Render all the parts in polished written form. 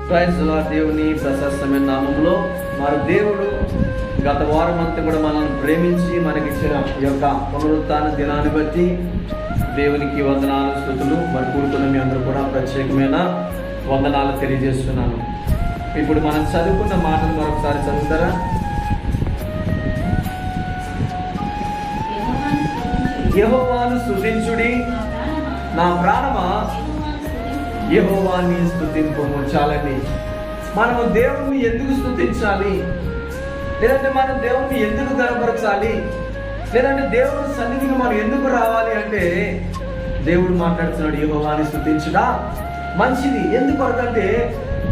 Praise lord. దేవుని ప్రశస్తమైన నామంలో మరి దేవుడు గత వారం అంతా కూడా మనల్ని ప్రేమించి మనకిచ్చిన ఈ యొక్క పునరుత్థాన దినాన్ని బట్టి దేవునికి వందనాలు, స్తుతులు. మరి కూడుకున్న మీ అందరూ కూడా ప్రత్యేకమైన వందనాలు తెలియజేస్తున్నాను. ఇప్పుడు మనం చదువుకున్న మాటలు మరొకసారి చదువుతారా? యెహోవాను స్తుతించుడి నా ప్రాణమా, యెహోవాని స్తుతింపుము. చాలండి. మనము దేవుణ్ణి ఎందుకు స్తుతించాలి, లేదంటే మనం దేవుణ్ణి ఎందుకు గనపరచాలి, లేదంటే దేవుని సన్నిధికి మనం ఎందుకు రావాలి అంటే దేవుడు మాట్లాడుతున్నాడు, యెహోవాని స్తుతించుట మంచిది. ఎందుకంటే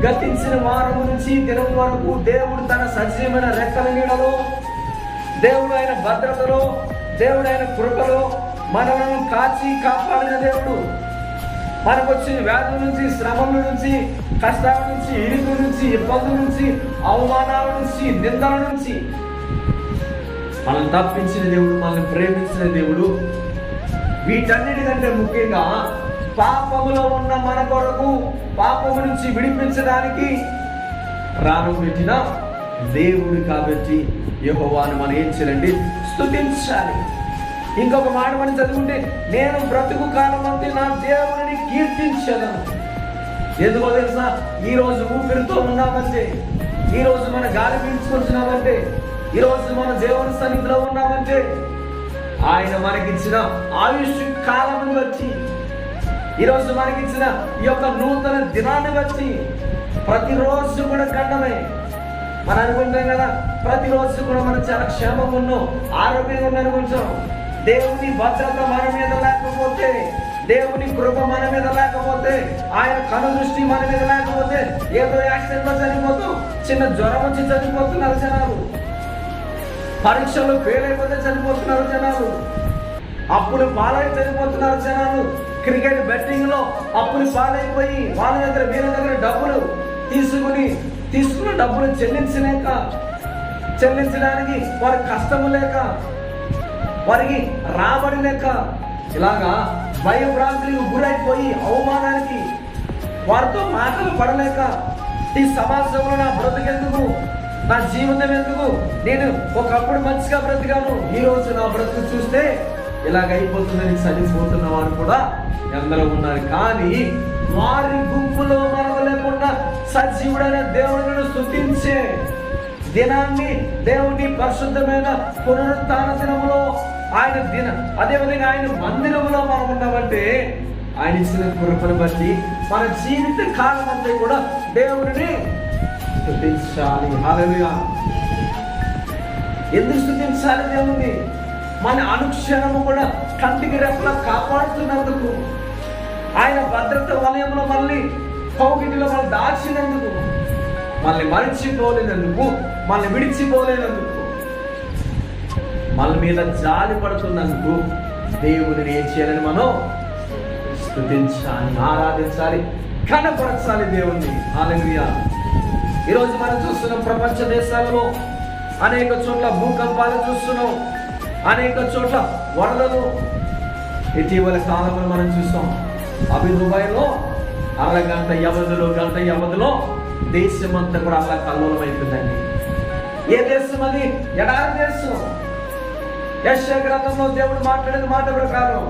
గతించిన వారం నుంచి దినం వరకు దేవుడు తన సజీవమైన రెక్కల నీడలో, దేవుడు ఆయన భద్రతలో, దేవుడు ఆయన కృపలో మనలను కాచి కాపాడిన దేవుడు. మనకు వచ్చిన వ్యాధుల నుంచి, శ్రమల నుంచి, కష్టాల నుంచి, ఇరుకు నుంచి, ఇబ్బందుల నుంచి, అవమానాల నుంచి, నిందల నుంచి మనల్ని తప్పించిన దేవుడు, మనల్ని ప్రేమించిన దేవుడు. వీటన్నిటికంటే ముఖ్యంగా పాపములో ఉన్న మన కొరకు, పాపము నుంచి విడిపించడానికి ప్రాణం పెట్టిన దేవుడు. కాబట్టి యెహోవాను మనం ఏం చేయాలండి? స్తుతించాలి. ఇంకొక మాట మనం చదువుకుంటే, నేను బ్రతుకు కాలం అంతా నా దేవుడిని కీర్తించదను. ఎందుకో తెలుసా? ఈరోజు ఊపిరితో ఉన్నామంటే, ఈరోజు మన గాలి పీల్చుకుంటున్నామంటే, ఈరోజు మన దేవుని సన్నిధిలో ఉన్నామంటే ఆయన మనకిచ్చిన ఆయుష్ కాలం బట్టి, ఈరోజు మనకిచ్చిన ఈ యొక్క నూతన దినాన్ని బట్టి ప్రతిరోజు కూడా గండమే. మనం అనుకుంటాం కదా, ప్రతిరోజు కూడా మనం చాలా క్షేమంగా ఉన్నాం, ఆరోగ్యంగా ఉన్నాం అనుకుంటాం. దేవుని భద్రత మన మీద లేకపోతే, దేవుని కృప మన మీద లేకపోతే, ఆయన కనుదృష్టి మన మీద లేకపోతే ఏదో యాక్సిడెంట్ లో చనిపోతూ, చిన్న జ్వరం వచ్చి చనిపోతున్నారు జనాలు, పరీక్షలు ఫెయిల్ అయిపోతే చనిపోతున్నారు జనాలు, అప్పులు పాలై చనిపోతున్నారు జనాలు, క్రికెట్ బెట్టింగ్ లో అప్పులు పాలైపోయి వాళ్ళ దగ్గర వీళ్ళ దగ్గర డబ్బులు తీసుకున్న డబ్బులు చెల్లించడానికి వారి కష్టము లేక, వారికి రాబడి లేక, ఇలాగా భయభ్రాంతులకు గురైపోయి అవమానానికి వారితో మాటలు పడలేక, ఈ సమాజంలో నా బ్రతుకెందుకు, నా జీవితం ఎందుకు, నేను ఒకప్పుడు మంచిగా బ్రతికాను, ఈరోజు నా బ్రతుకు చూస్తే ఇలాగైపోతుందని చనిపోతున్న వారు కూడా ఎందరో ఉన్నారు. కానీ వారి గుంపులో మనం లేకుండా సజీవుడైన దేవుడిని స్తుతించే దినాన్ని, దేవుని పరిశుద్ధమైన పునరుత్థాన దినములో ఆయన అదేవిధంగా ఆయన మందిరంలో మనం ఉన్నామంటే ఆయన ఇచ్చిన కృపను బట్టి మన జీవిత కాలం అంతా కూడా దేవుడిని స్తుతించాలి. హల్లెలూయా. ఎందుకు స్తుతించాలి దేవుణ్ణి? మన అనుక్షణము కూడా కంటికి రెప్పలా కాపాడుతున్నందుకు, ఆయన భద్రత వలయంలో మళ్ళీ కౌగిటిలో మనం దాచినందుకు, మళ్ళీ మరిచిపోలేనందుకు, మళ్ళీ విడిచిపోలేనందుకు, మన మీద జాలి పడుతున్నందుకు దేవుడిని ఏం చేయాలని మనం స్తుతించాలి, ఆరాధించాలి, కనపరచాలి దేవుణ్ణి. హల్లెలూయా. ఈరోజు మనం చూస్తున్నాం, ప్రపంచ దేశాలలో అనేక చోట్ల భూకంపాలు చూస్తున్నాం, అనేక చోట్ల వరదలు. ఇటీవల కాలంలో మనం చూస్తాం, దుబాయ్లో గంట వ్యవధిలో దేశమంతా కూడా అలా కల్లోలం అయిపోయిందండి. ఏ దేశం అది? ఎడారి దేశం. యెషయా గ్రంథంలో దేవుడు మాట్లాడిన మాట ప్రకారం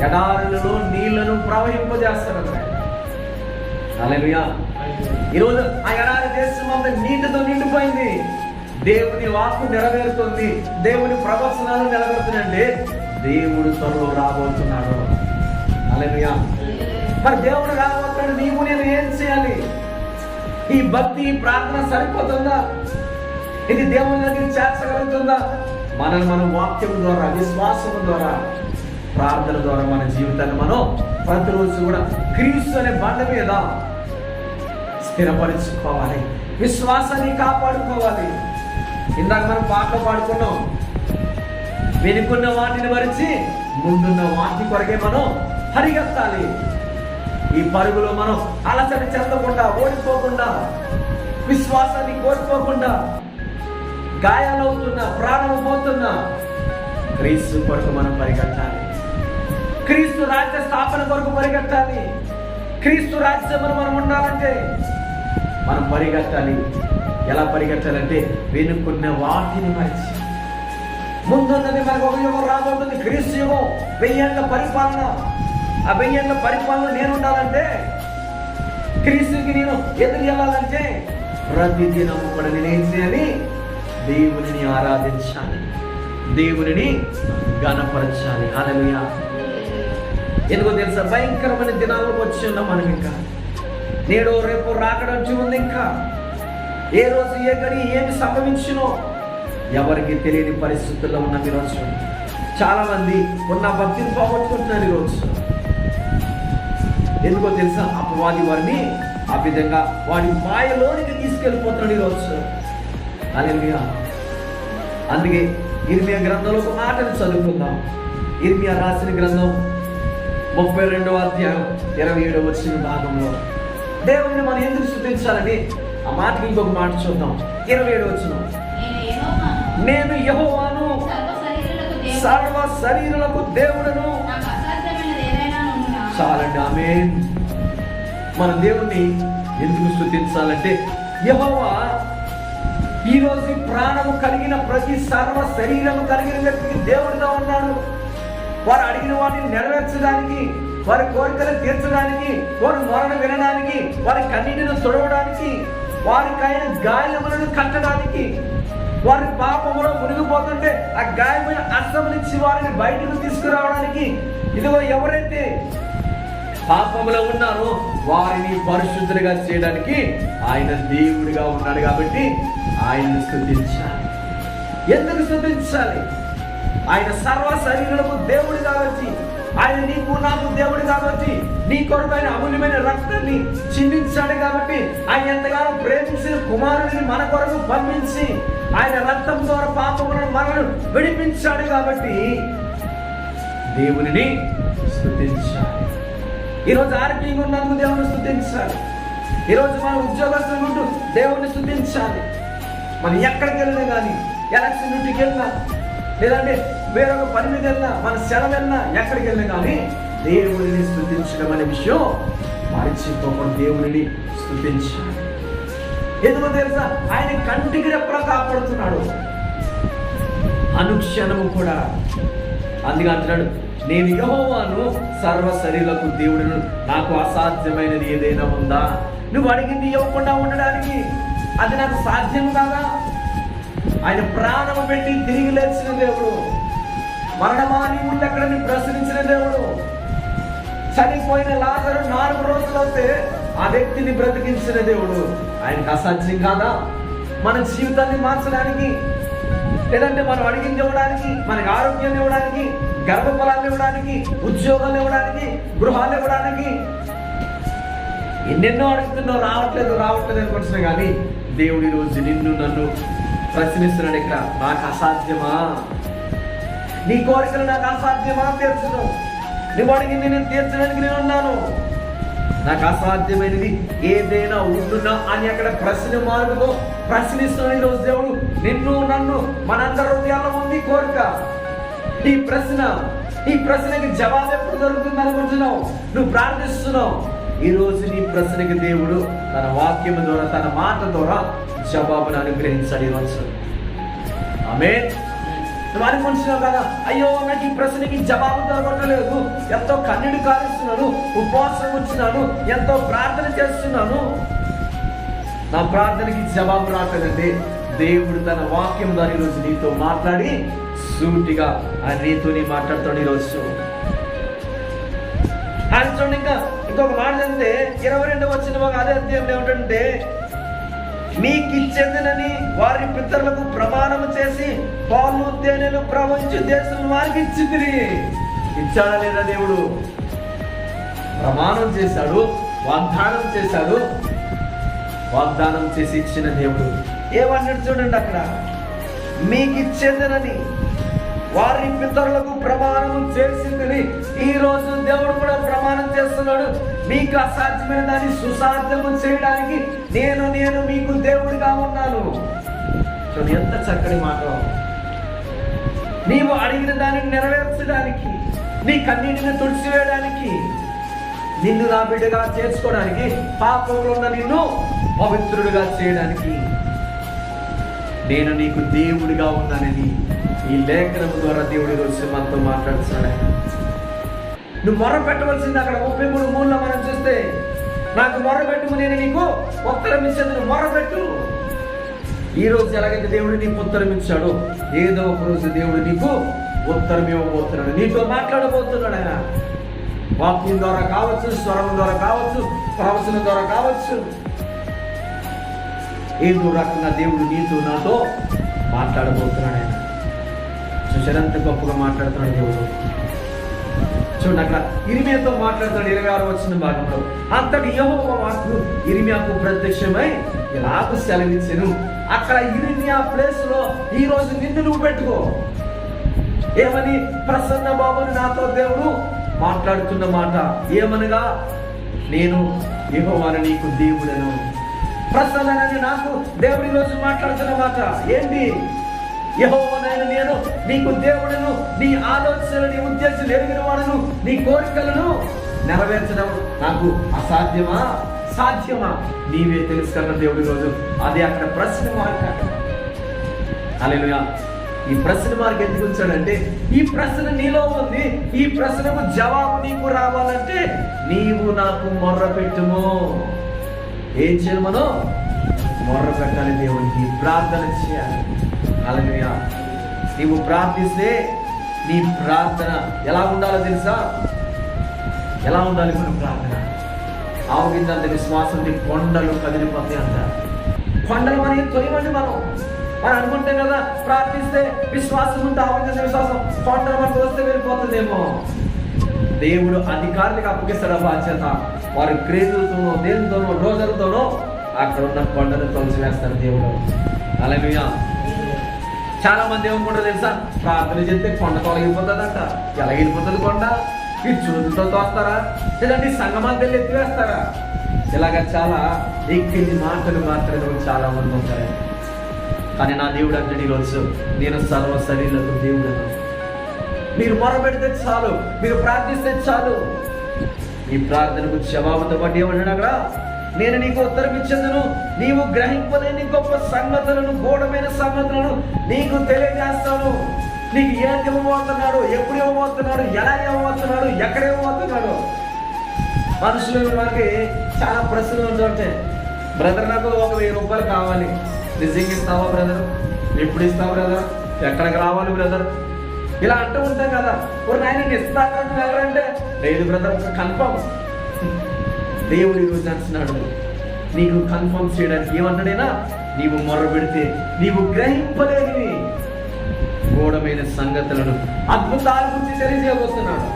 ఎడారులలో నీళ్లను ప్రవహింపజేస్తాడు. హల్లెలూయా. ఈరోజు ఆ ఎడారి దేశం అంతా నీటితో నిండిపోయింది. దేవుని వాక్కు నెరవేరుతుంది, దేవుని ప్రవచనాలు నెరవేరుతున్నాయంటే దేవుడు త్వరలో రాబోతున్నాడు. హల్లెలూయా. మరి దేవుడు రాబోతున్నాడు, నీవు నేను ఏం చేయాలి? ఈ భక్తి, ప్రార్థన సరిపోతుందా? ఇది దేవుని దగ్గర చేర్చగలుగుతుందా? మనం వాక్యం ద్వారా, విశ్వాసం ద్వారా, ప్రార్థన ద్వారా మన జీవితాన్ని మనం ప్రతిరోజు కూడా క్రీస్తు అనే బండ మీద స్థిరపరుచుకోవాలి, విశ్వాసాన్ని కాపాడుకోవాలి. ఇందాక మనం పాటలు పాడుకున్నాం, వెనుకున్న వాటిని మరిచి ముందున్న వాటి కొరకే మనం పరిగెత్తాలి. ఈ పరుగులో మనం అలసట చెందకుండా, ఓడిపోకుండా, విశ్వాసాన్ని కోల్పోకుండా, గాయాలవుతున్నా, ప్రాణం పోతున్నా క్రీస్తు కొరకు మనం పరిగెత్తాలి. క్రీస్తు రాజ్య స్థాపన కొరకు పరిగెత్తాలి. క్రీస్తు రాజ్యమును మనం ఉండాలంటే మనం పరిగెత్తాలి. ఎలా పరిగెత్తాలంటే వెనుకున్న వాటిని మరిచి ముందున్నది మనకు ఒక యుగం రాబోతుంది, క్రీస్తు యుగం, 1000 ఏళ్ల పరిపాలన. ఆ 1000 ఏళ్ల పరిపాలన నేను ఉండాలంటే, క్రీస్తుకి నేను ఎదురు వెళ్ళాలంటే ప్రతిదినం కూడా నేనేం చేయాలి? దేవునిని ఆరాధించాలి, దేవునిని ఘనపరచాలి. హల్లెలూయా. ఎందుకో తెలుసా? భయంకరమైన దినాల్లో వచ్చి ఉన్నాం మనం. ఇంకా నేడు రేపు రాకడంచి ఉంది. ఇంకా ఏ రోజు ఏ గడి ఏమి సంభవించునో ఎవరికి తెలియని పరిస్థితుల్లో ఉన్న ఈరోజు చాలా మంది ఉన్న భక్తిని పోగొట్టుకుంటున్నారు ఈరోజు. ఎందుకో తెలుసా? అపవాది వారిని ఆ విధంగా వాడి మాయలోనికి తీసుకెళ్ళిపోతున్నాడు ఈరోజు. హల్లెలూయా. అందుకే ఇర్మియా గ్రంథంలో ఒక మాటను చదువుకుందాం. ఇర్మియా రాసిన గ్రంథం 32వ అధ్యాయం 27వ వచ్చిన భాగంలో దేవుని మనం ఎందుకు స్తుతించాలని ఆ మాటకి ఇంకొక మాట చూద్దాం. 27వ వచనం, నేను యెహోవాను, సర్వ శరీరులకు దేవుడను. చాలండి, ఆమేన్. మన దేవుణ్ణి ఎందుకు స్తుతించాలంటే యెహోవా ఈరోజు ప్రాణము కలిగిన ప్రతి సర్వ శరీరము కలిగిన వ్యక్తికి దేవుడిగా ఉన్నాడు. వారు అడిగిన వాటిని నెరవేర్చడానికి, వారి కోరికలు తీర్చడానికి, వారి మొరను వినడానికి, వారి కన్నీటిని తుడవడానికి, వారికైన గాయములను కట్టడానికి, వారి పాపములో మునిగిపోతుంటే ఆ గాయమైన అస్సం నుంచి వారిని బయటకు తీసుకురావడానికి, ఇదిగో ఎవరైతే పాపములో ఉన్నారో వారిని పరిశుద్ధులుగా చేయడానికి ఆయన దేవుడిగా ఉన్నాడు. కాబట్టి ఆయనను స్తుతించాలి. ఎందుకు స్తుతించాలి? ఆయన సర్వ శరీరులకు దేవుడు కాబట్టి, ఆయన నీకు నాకు దేవుడు కాబట్టి, నీ కొరకు ఆయన అమూల్యమైన రక్తాన్ని చిందించాడు కాబట్టి, ఆయన ఎంతగానో ప్రేమించిన కుమారుడిని మన కొరకు పంపించి ఆయన రక్తం ద్వారా పాపములను మనను విడిపించాడు కాబట్టి దేవునిని స్తుతించాలి. ఈరోజు ఆరోగ్యంగా ఉన్నందుకు దేవుని స్తుతించాలి. ఈరోజు మనం ఉద్యోగస్తులు ఉంటూ దేవుని స్తుతించాలి. మనం ఎక్కడికి వెళ్ళినా కానీ, ఎలక్షన్ డ్యూటీకి వెళ్ళినా, లేదంటే వేరొక పని మీద వెళ్ళినా, మన సెలవు వెళ్ళినా, ఎక్కడికి వెళ్ళినా కానీ దేవుడిని స్తుతించడం అనే విషయం మరిచిపోకుండా దేవుడిని స్తుతించాలి. ఎందుకో తెలుసా? ఆయన కంటికి రెప్పలా కాపాడుతున్నాడు అనుక్షణము కూడా. అందుకే అంటున్నాడు, నేను యెహోవాను, సర్వ శరీరులకు దేవుడును, నాకు అసాధ్యమైనది ఏదైనా ఉందా? నువ్వు అడిగింది ఇవ్వకుండా ఉండడానికి అది నాకు సాధ్యం కాదా? ఆయన ప్రాణము పెట్టి తిరిగి లేచిన దేవుడు, మరణమా నీ ముందు ఎక్కడని ప్రశ్నించిన దేవుడు, చనిపోయిన లాజరు 4 రోజులు అవుతే ఆ వ్యక్తిని బ్రతికించిన దేవుడు. ఆయనకు అసాధ్యం కాదా మన జీవితాన్ని మార్చడానికి? లేదంటే మనం అడిగింది ఇవ్వడానికి, మనకి ఆరోగ్యం ఇవ్వడానికి, గర్భఫలాలు ఇవ్వడానికి, ఉద్యోగాలు ఇవ్వడానికి, గృహాలు ఇవ్వడానికి, ఎన్నెన్నో అడుగుతున్నావు, రావట్లేదు అనుకుంటున్నా. కానీ దేవుడి రోజు నిన్ను నన్ను ప్రశ్నిస్తున్నాడు. ఇక్కడ నాకు అసాధ్యమా? నీ కోరికలు నాకు అసాధ్యమా తీర్చడం? నువ్వు అడిగింది నేను తీర్చడానికి నేను ఉన్నాను. నాకు అసాధ్యమైనది ఏదైనా ఉండునా అని అక్కడ ప్రశ్న మార్గంలో ప్రశ్నిస్తున్నాడు ఈరోజు దేవుడు. నిన్ను నన్ను మనందరి హృదయాల్లో ఉంది కోరిక. ఈ ప్రశ్నకి జవాబు ఎప్పుడు దొరుకుతుంది అనుకుంటున్నావు? నువ్వు ప్రార్థిస్తున్నావు. ఈ రోజు నీ ప్రశ్నకి దేవుడు తన వాక్యం ద్వారా, తన మాట ద్వారా జవాబును అనుగ్రహించాడు ఈరోజు. ఆమేన్. నువ్వు అనుకుంటున్నావు కదా, అయ్యో నాకు ఈ ప్రశ్నకి జవాబు దొరకట్లేదు, ఎంతో కన్నీడు కారుస్తున్నాను, ఉపవాసం ఉంచున్నాను, ఎంతో ప్రార్థన చేస్తున్నాను, నా ప్రార్థనకి జవాబు రావట్లేదంటే దేవుడు తన వాక్యం ద్వారా ఈరోజు నీతో మాట్లాడి సూటిగా ఆయన నీతోని మాట్లాడుతాడు ఈరోజు. ఆయన చూడండి, ఇంకా ఇంకొక మాట అంటే 22వ వచనం అదే అధ్యాయంలో ఏమిటంటే, మీకు ఇచ్చేదనని వారి పితరులకు ప్రమాణం చేసి పాలు తేనెలు ప్రవహించు దేశం వారికి ఇచ్చింది. ఇచ్చాడా లేదా? దేవుడు ప్రమాణం చేశాడు, వాగ్దానం చేసి ఇచ్చిన దేవుడు. ఏమన్నాడు చూడండి అక్కడ, మీకు ఇచ్చేదనని వారి పితరులకు ప్రమాణం చేసిందని. ఈ రోజు దేవుడు కూడా ప్రమాణం చేస్తున్నాడు, మీకు అసాధ్యమైన దాన్ని సుసాధ్యము చేయడానికి నేను మీకు దేవుడిగా ఉన్నాను. చూడండి ఎంత చక్కని మాట. నీవు అడిగిన దానిని నెరవేర్చడానికి, నీ కన్నీటిని తుడిచివేయడానికి, నిన్ను నా బిడ్డగా చేర్చుకోవడానికి, పాపంలో ఉన్న నిన్ను పవిత్రుడిగా చేయడానికి నేను నీకు దేవుడిగా ఉన్నానని ఈ లేఖనం ద్వారా దేవుడి రోజు మనతో మాట్లాడుతున్నాడు. నువ్వు మొర్ర పెట్టవలసింది అక్కడ 33:3 మనం చూస్తే, నాకు మొర్ర పెట్టు, నేను నీకు ఉత్తరం ఇచ్చేది. మొర్రపెట్టు. ఈ రోజు ఎలాగైతే దేవుడు నీకు ఉత్తరం ఇచ్చాడో, ఏదో ఒక రోజు దేవుడు నీకు ఉత్తరం ఇవ్వబోతున్నాడు, నీతో మాట్లాడబోతున్నాడు. ఆయన వాక్యం ద్వారా కావచ్చు, స్వరం ద్వారా కావచ్చు, ప్రవచనం ద్వారా కావచ్చు, ఏదో రకంగా దేవుడు నీతో నాతో మాట్లాడబోతున్నాడు. ఆయన చూసారు ఎంత గొప్పగా మాట్లాడుతున్నాడు దేవుడు. చూడండి, అక్కడ ఇర్మియాతో మాట్లాడుతున్నాడు 26వ భాగంలో. అంతటి యెహోవా వాక్కు ఇర్మియాకు ప్రత్యక్షమై ఇలాగ సెలవిచ్చెను. అక్కడ ఇర్మియా ప్లేస్ లో ఈ రోజు నిన్ను నువ్వు పెట్టుకో. ఏమని? ప్రసన్న బాబుని నాతో దేవుడు మాట్లాడుతున్న మాట ఏమనగా, నేను యెహోవాను నీకు దేవుడను. ప్రసన్నని నాకు దేవుడు ఈ రోజు మాట్లాడుతున్న మాట ఏంటి? యెహోవానైన నేను నీకు దేవుడను, నీ ఆలోచనలు, నీ ఉద్దేశాలు ఎరిగిన వాడను, నీ కోరికలను నెరవేర్చడం నాకు అసాధ్యమా, సాధ్యమా? నీవే తెలుసుకున్న దేవుడి రోజు. అది అక్కడ ప్రశ్న మార్క్. హల్లెలూయా. ఈ ప్రశ్న మార్క్ ఎందుకు ఉంచాడంటే, ఈ ప్రశ్న నీలో ఉంది. ఈ ప్రశ్నకు జవాబు నీకు రావాలంటే నీవు నాకు మొర్ర పెట్టుము. ఏం చేయాలి? మనం మొర్ర పెట్టాలి, దేవునికి ప్రార్థన చేయాలి. హల్లెలూయా. నీవు ప్రార్థిస్తే నీ ప్రార్థన ఎలా ఉండాలో తెలుసా? ఎలా ఉండాలి మన ప్రార్థన? ఆవగిందంత విశ్వాసం కొండలు కదిలిపోతాయి అంట. కొండలు మనకి తొలివండి. మనం అనుకుంటాం కదా, ప్రార్థిస్తే విశ్వాసం ఉంటే ఆవగిందంత విశ్వాసం, కొండలు మనకు వస్తే వెళ్ళిపోతుందేమో. దేవుడు అధికారులకు అప్పగిస్తాడు బాధ్యత. వారి క్రియలతోనో, దేనితోనో, రోజులతోనో అక్కడ ఉన్న కొండను తొలసివేస్తాడు దేవుడు. హల్లెలూయా. చాలా మంది ఏమనుకుంటారు తెలుసా? ప్రార్థన చేస్తే కొండ తొలగిపోతుందంట. ఎలా వెళ్ళిపోతుంది కొండ? ఈ చూదులతో తోస్తారా, లేదంటే సంగమాలు వెళ్ళి ఎత్తివేస్తారా? ఇలాగ చాలా ఎక్కింది మాటలు మాత్రమే చాలా మంది ఉంటారు. కానీ నా దేవుడు అంటే ఈరోజు నేను సర్వ శరీరులకు దేవుడను. మీరు మొరపెడితే చాలు, మీరు ప్రార్థిస్తే చాలు. ఈ ప్రార్థనకు జవాబుతో పాటు ఏమన్నాడు అక్కడ? నేను నీకు ఉత్తరం ఇచ్చేందును, నీవు గ్రహింపలేని గొప్ప సంగతులను, గూఢమైన సంగతులను నీకు తెలియజేస్తాను. నీకు ఏది ఇవ్వబోతున్నాడు, ఎప్పుడు ఇవ్వబోతున్నాడు, ఎలా ఇవ్వబోతున్నాడు, ఎక్కడ ఇవ్వబోతున్నాడు. మనుషులు మనకి చాలా ప్రశ్నలు ఉంటుంటాయి. బ్రదర్, నాకు ఒక 1000 రూపాయలు కావాలి. నిజంగా ఇస్తావా బ్రదర్? ఎప్పుడు ఇస్తావు బ్రదర్? ఎక్కడికి రావాలి బ్రదర్? ఇలా అంటూ ఉంటాం కదా. ఒక ఆయన ఇస్తాను ఎవరంటే, లేదు బ్రదర్, కన్ఫర్మ్. దేవుడు ఈరోజు అంటున్నాడు, నీకు కన్ఫర్మ్ చేయడానికి ఏమన్నాడైనా, నీవు మొర్ర పెడితే నీవు గ్రహింపలేనివి గూఢమైన సంగతులను, అద్భుతాల గురించి తెలియజేయబోతున్నాడు.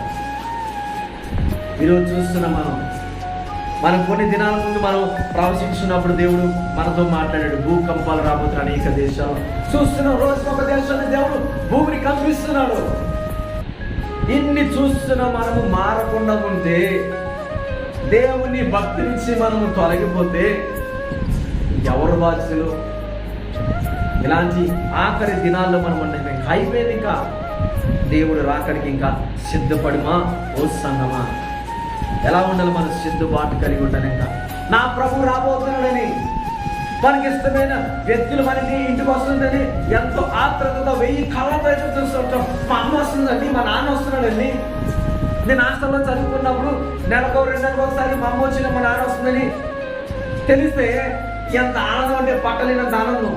ఈరోజు చూస్తున్నాం మనం కొన్ని దినాల ముందు మనం ప్రవచించినప్పుడు దేవుడు మనతో మాట్లాడాడు. భూకంపాలు రాబోతున్న అనేక దేశాలు చూస్తున్నాం. రోజుకు ఒక దేశాన్ని దేవుడు భూమిని కంపిస్తున్నాడు. ఇన్ని చూస్తున్నా మనము మారకుండా ఉంటే, దేవుని భక్తి నుంచి మనము తొలగిపోతే ఎవరు బాధ్యులు? ఇలాంటి ఆఖరి దినాల్లో మనం ఉన్నాయి. అయిపోయింది. ఇంకా దేవుడు రాకడికి ఇంకా సిద్ధపడిమా ఓ సంగమా? ఎలా ఉండాలి? మన సిద్ధపాటు కలిగి ఉంటాను. ఇంకా నా ప్రభు రాబోతున్నాడని, మనకి ఇష్టమైన వ్యక్తులు మనకి ఇంటికి వస్తుందని ఎంతో ఆత్రతతో 1000 కళ్ళతో అయితే చూస్తుంటాం. మా అమ్మ వస్తుందండి, మా నాన్న వస్తున్నాడండి. నేను హాస్టల్లో చదువుకున్నప్పుడు నెలకు 2 నెలలకు ఒకసారి మా అమ్మ వచ్చిన మా నాన్న వస్తుందని తెలిస్తే ఎంత ఆనందం అంటే పట్టలేనంత ఆనందం.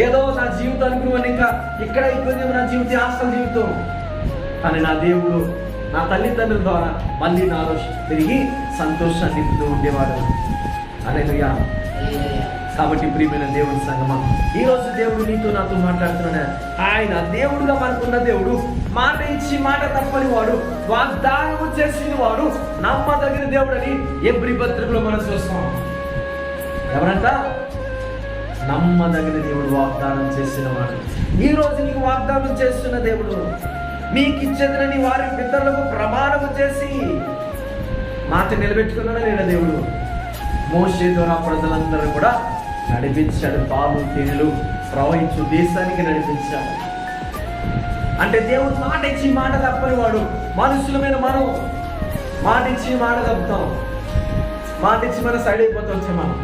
ఏదో నా జీవితానికి నువ్వు ఇంకా ఇక్కడ అయిపోయింది నా జీవితం, హాస్టల్ జీవితం. కానీ నా దేవుడు నా తల్లిదండ్రుల ద్వారా మళ్ళీ నాలో తిరిగి సంతోషాన్ని నింపుతూ ఉండేవాడు. హల్లెలూయా. కాబట్టి ప్రియమైన దేవుని సంగమా, ఈరోజు దేవుడు నీతో నాతో మాట్లాడుతున్నాడు. ఆయన దేవుడుగా మనకున్న దేవుడు, మాట ఇచ్చి మాట తప్పని వాడు, వాగ్దానము చేసిన వాడు, నమ్మదగిన దేవుడు అని ఎబ్రీ పత్రికలో మనం చూస్తాం. ఎవరంట? నమ్మదగిన దేవుడు, వాగ్దానం చేసిన వాడు. ఈ రోజు నీకు వాగ్దానం చేస్తున్న దేవుడు, మీకు ఇచ్చేదని వారి పితరులకు ప్రమాణము చేసి మాట నిలబెట్టుకున్నాడా లేదా దేవుడు? మోషే ద్వారా ప్రజలందరూ కూడా నడిపించాడు. పాలు తేనెలు ప్రవహించు దేశానికి నడిపించాడు. అంటే దేవుడు మాట ఇచ్చి మాట తప్పని వాడు. మనుషులమైన మనం మాట ఇచ్చి మాట తప్పుతాం, మాట ఇచ్చి మన సైడ్ అయిపోతాం మనం.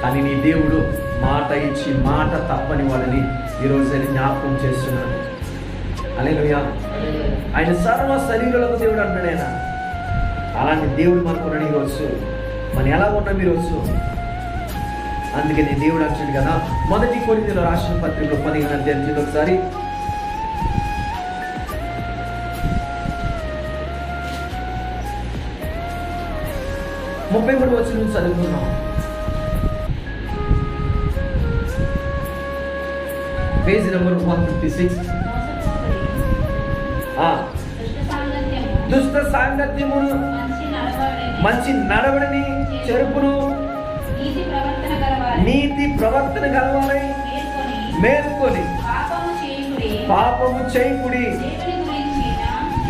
కానీ నీ దేవుడు మాట ఇచ్చి మాట తప్పని వాళ్ళని ఈరోజు ఆయన జ్ఞాపకం చేస్తున్నాడు. హల్లెలూయా. ఆయన సర్వ శరీరులకు దేవుడు అంటాడు. ఆయన అలాంటి దేవుడు మనకున్నాడు ఈరోజు. మనం ఎలా ఉన్నాం ఈరోజు? అందుకని దేవుడు అంటాడు కదా, 1 కొరింథీయుల రాసిన పత్రికలో 15వ అధ్యాయం ఒకసారి 33వ వచనం చదువుకున్నాం. Page number 156. దుష్ట సాంగత్యమును, మంచి నడవడిని, చెరుపును, నీతి ప్రవర్తన గలవారై మేల్కొని పాపము చేయకుడి.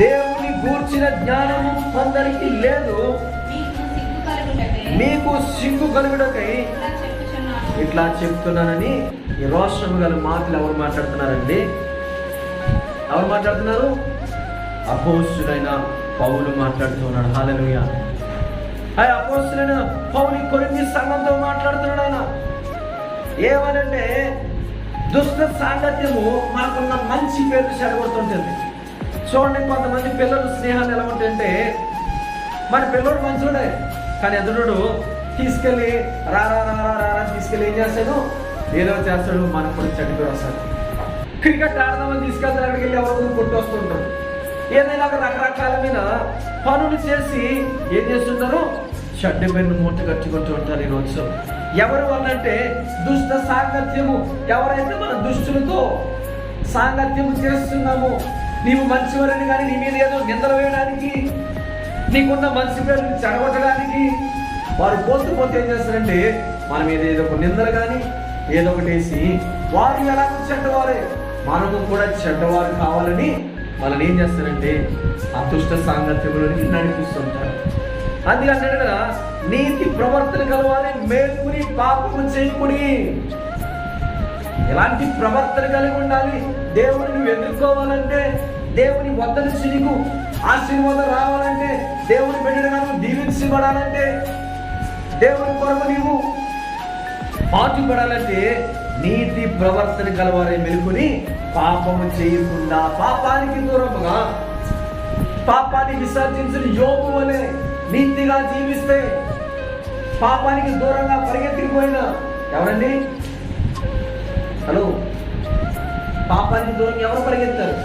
దేవుని గూర్చిన జ్ఞానము కొందరికి లేదు, మీకు సిగ్గు కలుగుటకై ఇట్లా చెప్తున్నానని ఈ రోషము గల మాటలు ఎవరు మాట్లాడుతున్నారండి? ఎవరు మాట్లాడుతున్నారు? అపోస్తుడైన పౌలు మాట్లాడుతున్నాడు. హల్లెలూయా. ఆ అపోస్తుడైన పౌలు కొరింథీ సంఘంతో మాట్లాడుతున్నాడు. ఆయన ఏమనంటే, దుష్ట సాంగత్యము మనకున్న మంచి పేరు చెడగొడుతుంటుంది. చూడండి, కొంతమంది పిల్లలు స్నేహాలు ఎలా ఉంటాయంటే, మన పిల్లడు మంచోడే, కానీ ఎదురుడు తీసుకెళ్ళి రారా తీసుకెళ్ళి ఏం చేస్తాడు? ఏదో చేస్తాడు, మనకు కూడా చెడ్డ పేరు వస్తాడు. క్రికెట్ ఆడదామని తీసుకెళ్తాడు, అక్కడికి వెళ్ళి ఎవరు కొట్టు వస్తుంటారు. ఏదైనా రకరకాలమైన పనులు చేసి ఏం చేస్తుంటారు? చెడ్డ పేరును మూట కట్టుకుంటూ ఉంటారు ఈరోజు. ఎవరు వాళ్ళంటే దుష్ట సాంగత్యము. ఎవరైతే మన దుష్టులతో సాంగత్యము చేస్తున్నామో, నీవు మంచివారని కానీ నీ మీద ఏదో నిందలు వేయడానికి, నీకున్న మంచి పేరుని చెడగొట్టడానికి వారు పోతే ఏం చేస్తారంటే మన మీద ఏదో ఒక నిందలు కానీ ఏదో ఒకటి వేసి, వారు ఎలా చెడ్డవారే మనము కూడా చెడ్డవారు కావాలని వాళ్ళని ఏం చేస్తారంటే ఆ దుష్ట సాంగత్యంలోనికి నడిపిస్తుంటారు. అందుకే అంటాడు కదా, నీతి ప్రవర్తన కలవాలి, మేల్కొని పాపము చేయకుడి. ఎలాంటి ప్రవర్తన కలిగి ఉండాలి? దేవుని నువ్వు ఎదుర్కోవాలంటే, దేవుని వద్ద నుంచి నీకు ఆశీర్వాదం రావాలంటే, దేవుని బిడ్డగా నువ్వు దీవించబడాలంటే, దేవుని కొరకు నీవు పాటుపడాలంటే నీతి ప్రవర్తన కలవారే మెలుకుని పాపము చేయకుండా, పాపానికి దూరముగా, పాపాన్ని విసర్జించిన యోబు వలె నీతిగా జీవిస్తే, పాపానికి దూరంగా పరిగెత్తిపోయిన ఎవరండి? హలో, పాపానికి దూరం ఎవరు పరిగెత్తారు?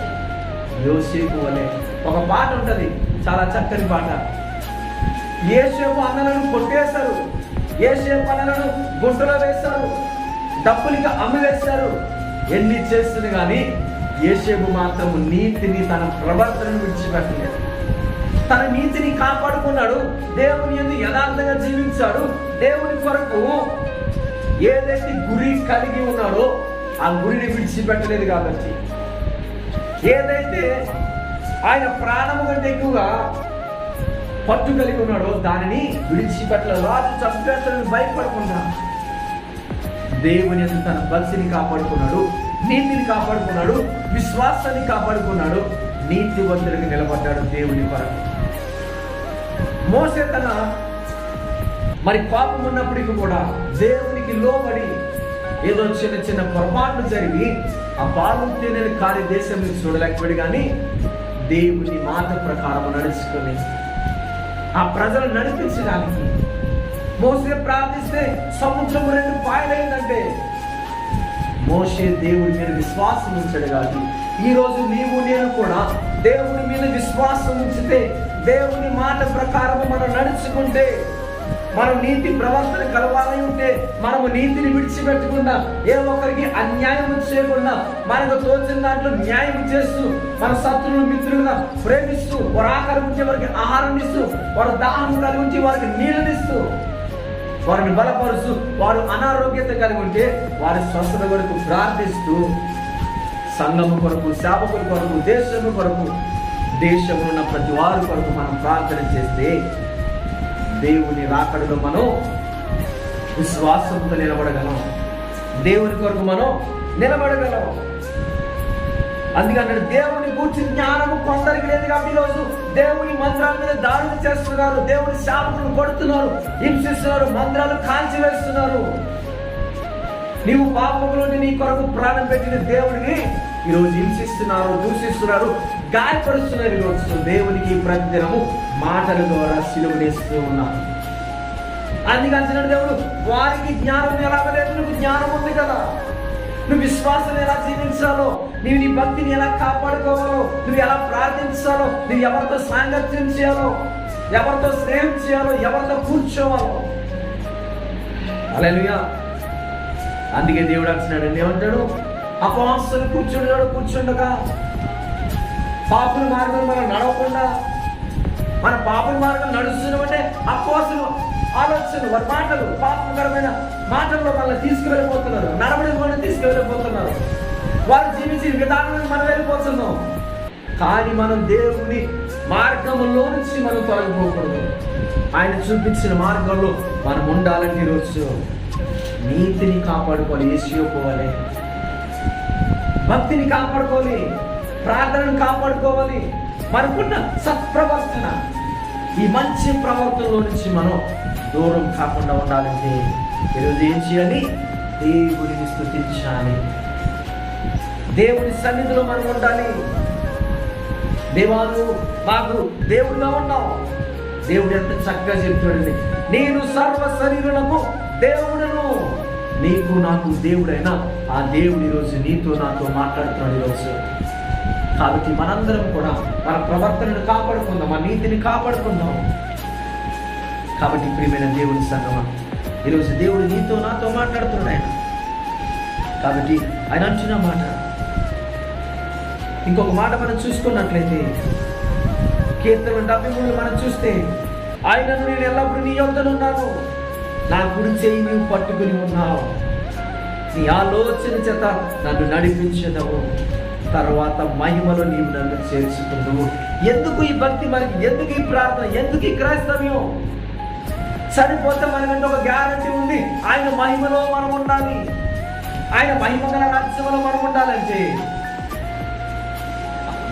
యోసేపు వలె. ఒక పాట ఉంటుంది, చాలా చక్కని పాట. యోసేపు అన్నలను కొట్టేశారు, యోసేపు అన్నలను గుంటలో వేశారు, డబ్బులకి అమ్మి వేశారు. ఎన్ని చేస్తుంది కానీ యోసేపు మాత్రం నీతిని, తన ప్రవర్తనను విడిచిపెట్టలేదు. తన నీతిని కాపాడుకున్నాడు, దేవుని యందు యథార్థంగా జీవించాడు. దేవుని కొరకు ఏదైతే గురి కలిగి ఉన్నాడో ఆ గురిని విడిచిపెట్టలేదు. కాబట్టి ఏదైతే ఆయన ప్రాణము కంటే ఎక్కువగా పట్టు కలిగి ఉన్నాడో దానిని విడిచిపెట్టలేదు. రాజు చంపేస్తాడని భయపడకుండా దేవుని యందు తన భక్తిని కాపాడుకున్నాడు, నీతిని కాపాడుకున్నాడు, విశ్వాసాన్ని కాపాడుకున్నాడు, నీతివంతుడికి నిలబడ్డాడు దేవుని కొరకు. మోసే తన పాపం ఉన్నప్పటికీ కూడా దేవునికి లోబడి ఏదో చిన్న చిన్న పొరపాట్లు జరిగి ఆ పాలు తేనెలు కాని దేశం చూడలేకపోయాడు. కానీ దేవుని మాట ప్రకారం నడుచుకొని ఆ ప్రజలు నడిపించడానికి మోసే ప్రార్థిస్తే సముద్రం 2 పాయలైందంటే మోసే దేవుడి మీద విశ్వాసం ఉంచాడు. కాబట్టి ఈరోజు నీవు నేను కూడా దేవుడి మీద విశ్వాసం ఉంచితే, దేవుని మాట ప్రకారం మనం నడుచుకుంటే, మనం నీతి ప్రవర్తన కలవాలని ఉంటే, మనము నీతిని విడిచిపెట్టకుండా, ఏ ఒక్కరికి అన్యాయం చేయకుండా, మనకు తోచిన దాంట్లో న్యాయం చేస్తూ, మన శత్రువులు మిత్రులుగా ప్రేమిస్తూ, వారు ఆకలి ఉంటే వారికి ఆహారం ఇస్తూ, వారు దాహం కలిగి ఉంటే వారికి నీళ్ళనిస్తూ, వారిని బలపరుస్తూ, వారు అనారోగ్యత కలిగి ఉంటే వారి స్వస్థత వరకు ప్రార్థిస్తూ, సంఘము కొరకు, సేవకుల కొరకు, దేశము కొరకు, దేశంలో ఉన్న ప్రతి వారి కొరకు మనం ప్రార్థన చేస్తే దేవుని రాకడలో మనం విశ్వాసంతో నిలబడగలం. దేవుని కొరకు మనం నిలబడగలం. అందుకని దేవుని కూర్చుని జ్ఞానము కొందరికి లేదు కాబట్టి ఈరోజు దేవుని మందిరాల మీద దాడులు చేస్తున్నారు, దేవుని శాపకులను కొడుతున్నారు, హింసిస్తున్నారు, మందిరాలు కాల్చివేస్తున్నారు. నీవు పాపంలో నీ కొరకు ప్రాణం పెట్టిన దేవుడిని ఈరోజు హింసిస్తున్నారు, దూషిస్తున్నారు, గాయపరుస్తున్నారు. ఈరోజు దేవునికి ప్రతిదినము మాటల ద్వారా సిలువనేస్తూ ఉన్నారు. అందుకని దేవుడు వారికి జ్ఞానం ఎలాగలేదు, నువ్వు జ్ఞానం ఉంది కదా, నువ్వు విశ్వాసం ఎలా జీవించాలో, నువ్వు నీ భక్తిని ఎలా కాపాడుకోవాలో, నువ్వు ఎలా ప్రార్థించాలో, నువ్వు ఎవరితో సాంగత్యం చేయాలో, ఎవరితో స్నేహం చేయాలో, ఎవరితో కూర్చోవాలో. హల్లెలూయా. అందుకే దేవుడు అంటున్నాడు, ఏమంటాడు, అపవాసులు కూర్చుండగా పాపుల మార్గం మనం నడవకుండా మన పాపుల మార్గం నడుస్తున్నామంటే అపవాసులు ఆలోచనలు, వారి మాటలు, పాపకరమైన మాటల్లో మనల్ని తీసుకువెళ్ళిపోతున్నారు, నడవడిని తీసుకువెళ్ళిపోతున్నారు, వారు జీవించిన విధానాన్ని మనం వెళ్ళిపోతున్నాం. కానీ మనం దేవుని మార్గంలో నుంచి మనం తొలగిపోకూడదు. ఆయన చూపించిన మార్గంలో మనం ఉండాలంటే ఈరోజు నీతిని కాపాడుకోవాలి, యేసుపోవాలి, భక్తిని కాపాడుకోవాలి, ప్రార్థనను కాపాడుకోవాలి, మనకున్న సత్ప్రవర్తన, ఈ మంచి ప్రవర్తనలో నుంచి మనం దూరం కాకుండా ఉండాలంటే ఈరోజు ఏం చేయాలి? దేవుడిని స్తుతించాలి, దేవుని సన్నిధిలో మనం ఉండాలి. దేవాను మాకు దేవుడిగా ఉన్నావు. దేవుడు ఎంత చక్కగా చెప్తాడండి, నేను సర్వ శరీరులకు దేవుడును, నీకు నాకు దేవుడైనా ఆ దేవుడు ఈరోజు నీతో నాతో మాట్లాడుతున్నాడు ఈరోజు. కాబట్టి మనందరం కూడా మన ప్రవర్తనను కాపాడుకుందాం, మన నీతిని కాపాడుకుందాం. కాబట్టి ప్రియమైన దేవుని సంగమా, ఈరోజు దేవుడు నీతో నాతో మాట్లాడుతున్నాడు ఆయన. కాబట్టి ఆయన అంటున్న మాట, ఇంకొక మాట మనం చూసుకున్నట్లయితే కీర్తన 73 మనం చూస్తే, ఆయనను నేను ఎల్లప్పుడూ నీ యొద్దనున్నాను, నా కుడి చేయి నీవు పట్టుకుని ఉన్నావు, నీ ఆలోచన చేత నన్ను నడిపించదవు, తర్వాత మహిమలో నీవు నన్ను చేర్చుకుందువు. ఎందుకు ఈ భక్తి మనకి, ఎందుకు ఈ ప్రార్థన, ఎందుకు ఈ క్రైస్తవ్యం? చనిపోతే మనకంటే ఒక గ్యారంటీ ఉంది, ఆయన మహిమలో మనం ఉండాలి, ఆయన మహిమ గల రాజ్యంలో మనం ఉండాలంటే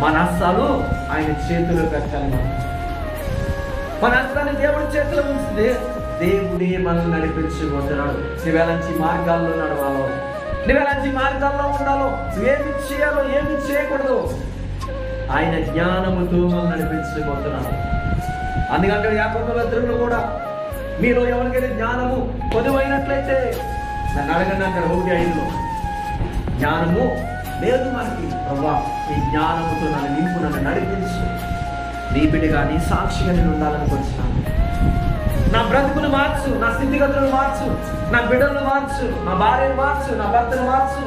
మన హస్తాలు ఆయన చేతిలో పెట్టాలి. మన హస్తాన్ని దేవుడి చేతిలో ఉంచితే దేవుడే మనల్ని నడిపించబోతున్నాడు. నువ్వు ఎలాంటి మార్గాల్లో నడవాలో, నువ్వు ఎలాంటి మార్గాల్లో ఉండాలో, నువ్వేమి చేయాలో ఏమి చేయకూడదు ఆయన జ్ఞానముతో మనం నడిపించబోతున్నాడు. అందుకంటే యాకోబు పత్రికలో కూడా, మీలో ఎవరికైనా జ్ఞానము పొదువైనట్లయితే నన్ను అడగండి అంటారు 1:5. జ్ఞానము లేదు మనకి, ప్రభువా ఈ జ్ఞానముతో నన్ను నింపు, నన్ను నడిపించు, నీ బిడ్డగా నీ సాక్షిగా నేను ఉండాలనుకుంటున్నాను. నా బ్రతుకును మార్చు, నా స్థితిగతులను మార్చు, నా బిడ్డలను మార్చు, నా భార్యను మార్చు, నా భర్తను మార్చు.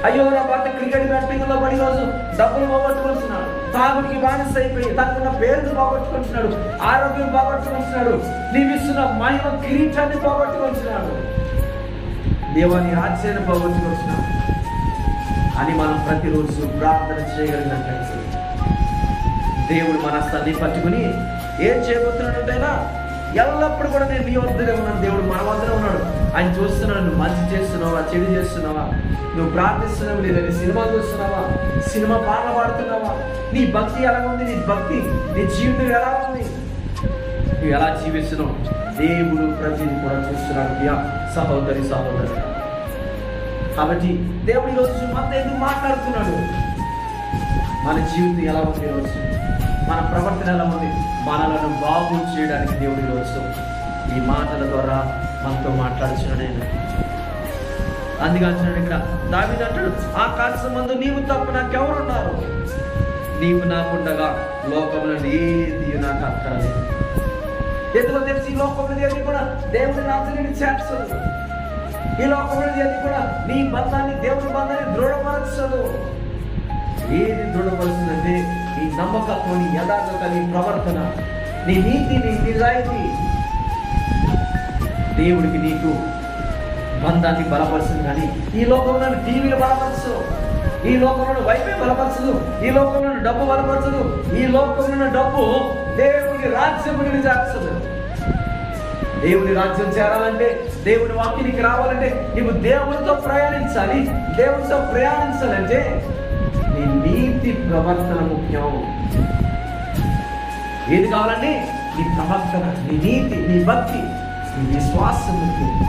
అయ్యో నా భర్త క్రికెట్ బ్యాటింగ్లో పడి రోజు డబ్బులు పోగొట్టుకుంటున్నాడు, తాగుడికి బానిస అయిపోయి తనకున్న పేరును పోగొట్టుకుంటున్నాడు, ఆరోగ్యం పోగొట్టుకుంటున్నాడు, నీవిస్తున్న మహిమ కిరీటాన్ని పోగొట్టుకుంటున్నాడు, దేవాని రాజ్యాన్ని పోగొట్టుకుంటున్నాడు అని మనం ప్రతిరోజు ప్రార్థన చేయగలిగినట్లయితే దేవుడు మన హస్తాన్ని పట్టుకుని ఏం చేయబోతున్నాడంటేనా, ఎల్లప్పుడు కూడా నేను నీ వద్దనే ఉన్నాను, దేవుడు మన వద్దనే ఉన్నాడు, ఆయన చూస్తున్నాడు. నువ్వు మంచి చేస్తున్నావా, చెడు చేస్తున్నావా, నువ్వు ప్రార్థిస్తున్నావు లేదా, నీ సినిమా చూస్తున్నావా, సినిమా పాటలు పాడుతున్నావా, నీ భక్తి ఎలా ఉంది, నీ భక్తి నీ జీవితం ఎలా ఉంది, నువ్వు ఎలా జీవిస్తున్నావు, దేవుడు ప్రతిదీ కూడా చూస్తున్నాడు. ప్రియ సహోదరి సహోదరు, కాబట్టి దేవుడు ఈరోజు మనతో ఎందుకు మాట్లాడుతున్నాడు, మన జీవితం ఎలా ఉంది ఈరోజు, మన ప్రవర్తన ఎలా ఉంది, మనలను బాగు చేయడానికి దేవుడు ఈరోజు ఈ మాటల ద్వారా మనతో మాట్లాడుతున్నాడు. అందుకే అంటున్నాడు ఇక్కడ దావీదు అంటాడు, ఆకాశమందు నీవు తప్ప నాకెవరున్నారు, నీవు నాకుండగా లోకంలో ఏది నాకు అక్కర్లేదు. ఎందుకో తెలిసి ఈ లోకంలో ఏది కూడా దేవుని రాజ్యాన్ని చేర్చదు, ఈ లోకంలో ఏది కూడా నీ బంధాన్ని, దేవుని బంధాన్ని దృఢపరచదు. ఏది దృఢపరుస్తుందంటే నీ నమ్మకత్వం, నీ యథార్థత, నీ ప్రవర్తన, నీ నీతి, నీ నిజాయితీ దేవుడికి నీకు బంధాన్ని బలపరుస్తుంది. కానీ ఈ లోకంలో టీవీలు బలపరచదు, ఈ లోకంలో వైఫై బలపరచదు, ఈ లోకంలో డబ్బు బలపరచదు, ఈ లోకంలో డబ్బు దేవుని రాజ్యముని చేర్చదు. దేవుని రాజ్యం చేరాలంటే, దేవుని వాక్యానికి రావాలంటే నువ్వు దేవునితో ప్రయాణించాలి. దేవునితో ప్రయాణించాలంటే నీ నీతి నీతి ప్రవర్తన ముఖ్యం. ఏది కావాలండి? నీ ప్రవర్తన, నీ నీతి, నీ భక్తి, నీ విశ్వాసం ముఖ్యం.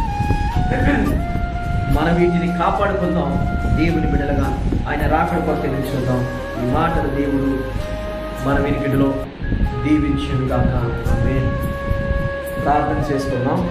మనం వీటిని కాపాడుకుందాం. దేవుని బిడ్డలుగా ఆయన రాకడ కొరకు నిలుచుకుందాం. ఈ మాటలు దేవుడు మన వినికిడిలో దీవించుగాక. ఆమేన్. ప్రార్థన చేసుకుందాం.